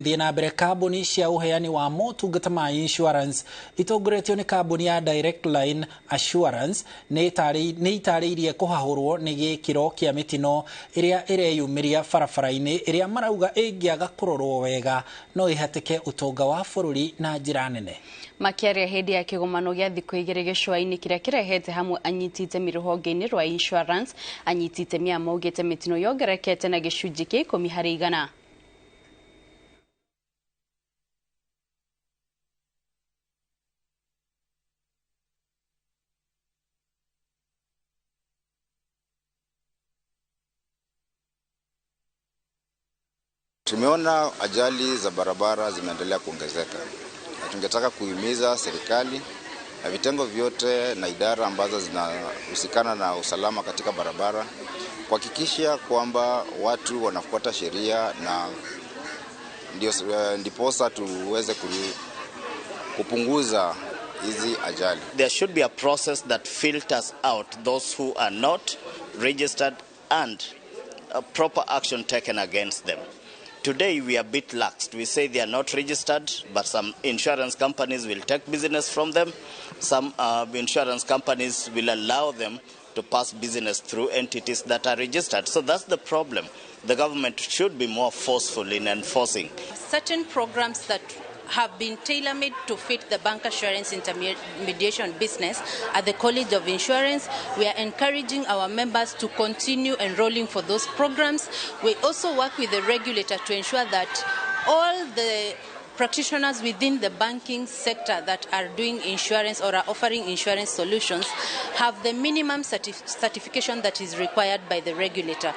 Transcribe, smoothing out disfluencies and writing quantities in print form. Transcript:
Thina mbere kambuni cia uheani wa motungata ma insurance itongoretio ni kambuni ya Directline Assuarance ni itarĩirie kuhahurwo ni gĩkĩro kĩa mitino iria ireyumiria barabara-inĩ iria marauga ĩngĩaga kurorwo wega no ihatĩke utonga wa bũrũri na njĩra nene. Makiaria hindi ya kĩgomano gĩa thikũ igĩrĩ gĩcũa-inĩ kĩrĩa kĩrehete hamwe anyiti itemi rũhonge-inĩ rwa insurance, anyiti itemi a maugĩte mitino yongerekete na gĩcunjĩ kĩa 10 harĩ 100. Tumeona ajali za barabara zimeendelea kuongezeka. Tungetaka kuhimiza serikali na vitengo vyote na idara ambazo zinahusikana na usalama katika barabara kuhakikisha kwamba watu wanafuata sheria na ndiposa tuweze kupunguza hizi ajali. There should be a process that filters out those who are not registered and a proper action taken against them. Today we are a bit lax. We say they are not registered, but some insurance companies will take business from them. Some insurance companies will allow them to pass business through entities that are registered. So that's the problem. The government should be more forceful in enforcing. Certain programs that have been tailor-made to fit the bank assurance intermediation business at the College of Insurance. We are encouraging our members to continue enrolling for those programs. We also work with the regulator to ensure that all the practitioners within the banking sector that are doing insurance or are offering insurance solutions have the minimum certification that is required by the regulator.